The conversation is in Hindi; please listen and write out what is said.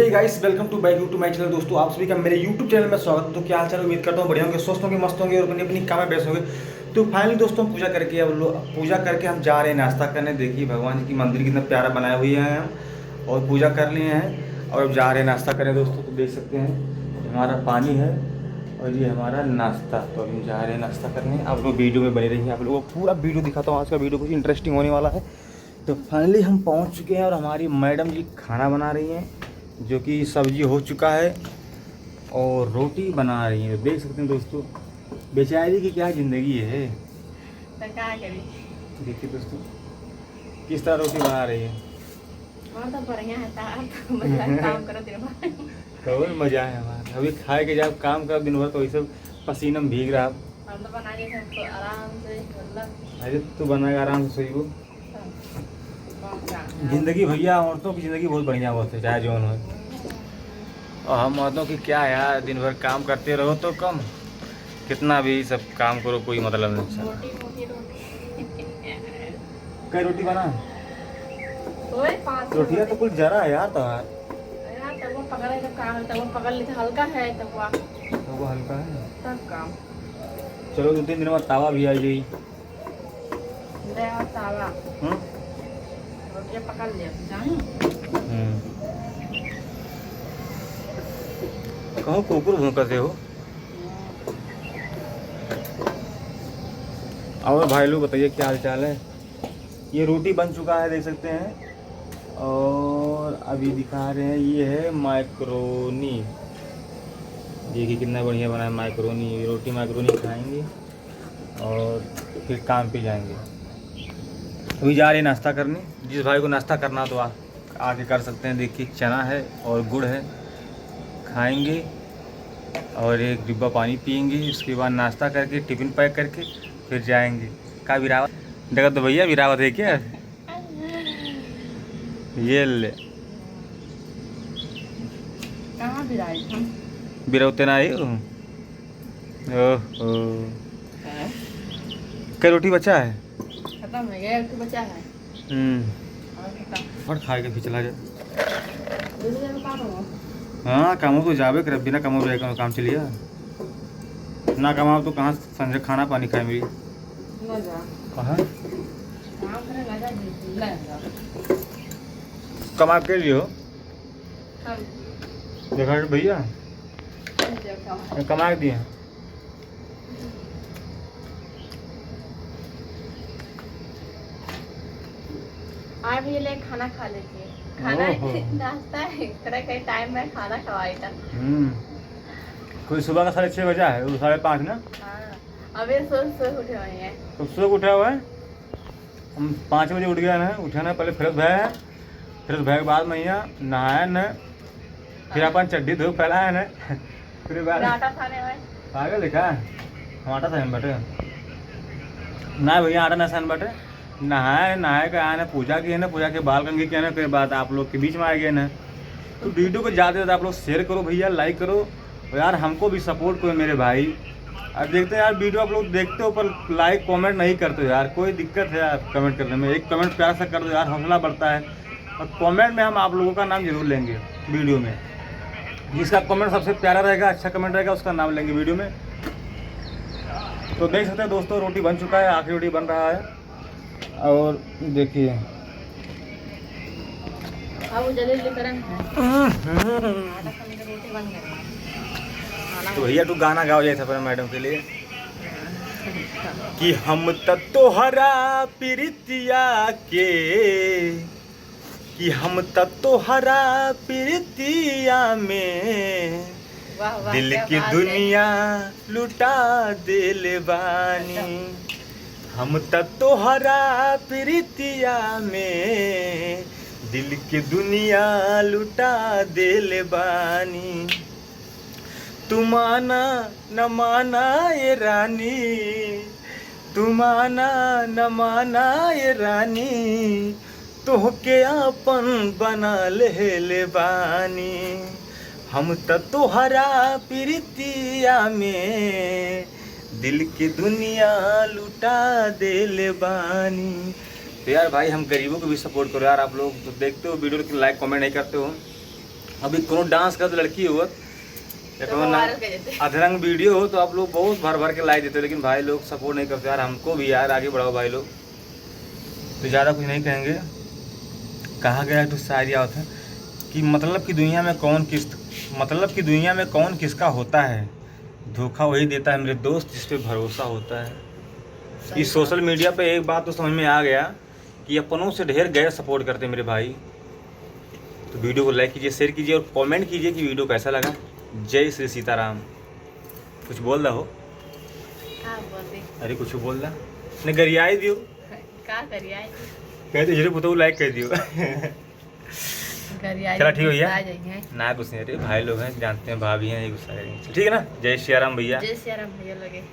Hey guys, welcome to back to my channel. दोस्तों आप सभी का मेरे यूट्यूब चैनल में स्वागत है। तो क्या हाल चाल, उम्मीद करता हूँ बढ़िया होंगे, स्वस्थ होंगे, मस्त होंगे और अपनी अपनी काम में व्यस्त होंगे। तो फाइनली दोस्तों पूजा करके अब लोग पूजा करके हम जा रहे हैं नाश्ता करने। देखिए भगवान जी की मंदिर कितना प्यारा बनाए हुए हैं हम, और पूजा कर लिए हैं और अब जा रहे हैं नाश्ता करने। दोस्तों तो देख सकते हैं हमारा पानी है और ये हमारा नाश्ता। तो अभी जा रहे हैं नाश्ता करने। आप लोग वीडियो में बने रहिए, आप लोगों को पूरा वीडियो दिखाता हूँ। आज का वीडियो कुछ इंटरेस्टिंग होने वाला है। तो फाइनली हम पहुँच चुके हैं और हमारी मैडम जी खाना बना रही हैं, जो कि सब्जी हो चुका है और रोटी बना रही हैं। देख सकते हैं दोस्तों, बेचारी की क्या ज़िंदगी है। तो क्या करी? देखिए दोस्तों किस तरह रोटी बना रही है। और तो बढ़िया है तो मतलब काम करो दिन भर। तो मज़ा है हमारा। अभी खाए के जब काम कर दिन भर तो वही सब पसीना में भीग रहा। हम तो बना के तो आराम से मतलब अरे तू बनाएगा आराम से सोई को। ज़िंदगी भैया औरतों की ज़िंदगी बहुत बढ़िया होती है, चाहे जौन हो। और हम मर्दों की क्या यार, दिन भर काम करते रहो तो कम, कितना भी सब काम करो कोई मतलब नहीं। रोटी रोटी रोटी कई रोटी बना ओए पांच रोटियाँ तो कुछ जरा है यार। तो यार तब वो पकड़े जब काम तब वो पकड़ लेते हल्का है तब वो हल्का है तब काम चलो 2-3 दिन बाद तावा भी आ जाएगी। ले और तावा रोटियां पकड़ ले जान। कहो कुकुर भौंकते हो। और भाई लोग बताइए क्या हाल चाल है। ये रोटी बन चुका है देख सकते हैं, और अभी दिखा रहे हैं ये है मैक्रोनी। देखिए कितना बढ़िया बना है मैक्रोनी। रोटी मैक्रोनी खाएंगे और फिर काम पे जाएंगे। अभी जा रहे हैं नाश्ता करने। जिस भाई को नाश्ता करना तो आके कर सकते हैं। देखिए चना है और गुड़ है, खाएंगे और एक डिब्बा पानी पियेंगे। उसके बाद नाश्ता करके टिफ़िन पैक करके फिर जाएंगे। का विरावत देखा तो भैया, विरावत है क्या ये ले। कहाँ भी राई हम बिरौते ना आई ओहो। क्या रोटी बचा है? खत्म हो गया तो बचा है और खा के फिर चला जाए। दूसरे में काम हो हाँ कामों तो जावे कर, बिना कमो भी काम चलिए ना। कमाओ तो कहाँ संजय खाना पानी खाए मेरी ना जा कहाँ काम करे लगा ले कमा के लिए हो। हम देखा भैया देखो कमा के दिए। आज भी ले खाना खा लेती है। खाना ओहो। नाश्ता है तरह के टाइम में खाना खवाई था। कोई सुबह का 6:30 बजा है, वो 5:30 ना। हाँ अभी सो उठे हुए हैं। तो सुबह उठा हुआ है। हम 5 बजे उठ गया ना, उठा ना, पहले फ्रेश भया है। फ्रेश भय के बाद मैं यहाँ नहाया न, फिर अपन चड्डी धो फैलाया न, फिर बाद आटा खाने में पागल लिखा हम आटा सहन बैठे ना भैया, आटा ना सहन बैठे। नहाए का आया ना, पूजा की है ना, पूजा के बाल कंघी किया ना, फिर बाद आप लोग के बीच में आ गए ना। तो वीडियो को ज़्यादा से ज़्यादा आप लोग शेयर करो भैया, लाइक करो और यार हमको भी सपोर्ट करो मेरे भाई। अब देखते हैं यार वीडियो आप लोग देखते हो पर लाइक कमेंट नहीं करते हो यार। कोई दिक्कत है यार कमेंट करने में? एक कमेंट प्यार सा कर दो यार, हौसला बढ़ता है। और कमेंट में हम आप लोगों का नाम जरूर लेंगे वीडियो में। जिसका कमेंट सबसे प्यारा रहेगा, अच्छा कमेंट रहेगा, उसका नाम लेंगे वीडियो में। तो देख सकते हैं दोस्तों रोटी बन चुका है, आखिरी रोटी बन रहा है। और देखिए अब जल्दी करें आटा खाने की रोटी बन गई। तो भैया तू गाना गाओ जैसा अपने मैडम के लिए कि हम तोहरा प्रीतिया के, कि हम तोहरा प्रीतिया में वाह वाह दिल क्या की बात है। दुनिया लुटा दिल बानी। हम तोहरा प्रीतिया में दिल की दुनिया लुटा दिल बानी। तू माना न माना ये रानी, तू माना न माना ये रानी, तोहके अपन बना ले बानी। हम तोहरा प्रीतिया में दिल की दुनिया लुटा दिल बानी। तो यार भाई हम गरीबों को भी सपोर्ट करो यार। आप लोग तो देखते हो वीडियो को लाइक कमेंट नहीं करते हो, अभी कोनो डांस का तो लड़की हो या तो कोनो वो वायरल कर देते। अधरंग वीडियो हो तो आप लोग बहुत भर भर के लाइक देते हो, लेकिन भाई लोग सपोर्ट नहीं करते यार। हमको भी यार आगे बढ़ाओ भाई लोग। तो ज़्यादा कुछ नहीं कहेंगे। कहा गया है तो शायरी आवत है कि मतलब की दुनिया में कौन किसका होता है, धोखा वही देता है मेरे दोस्त जिस पे भरोसा होता है। इस सोशल मीडिया पे एक बात तो समझ में आ गया कि अपनों से ढेर गैर सपोर्ट करते हैं मेरे भाई। तो वीडियो को लाइक कीजिए, शेयर कीजिए और कमेंट कीजिए कि वीडियो कैसा लगा। जय श्री सीताराम। कुछ बोल रहा हो? हाँ बोलते अरे कुछ बोल रहा नहीं, गरियाई दियो का करिए कहते जरूर पुतो लाइक कर दियो। करिए चलो ठीक है भैया। आ जाएंगे। ना कुछ नहीं, अरे भाई लोग हैं जानते हैं, भाभी हैं, ये गुस्सा करेंगे। ठीक है ना। जय श्री राम भैया। जय सिया राम भैया लगे।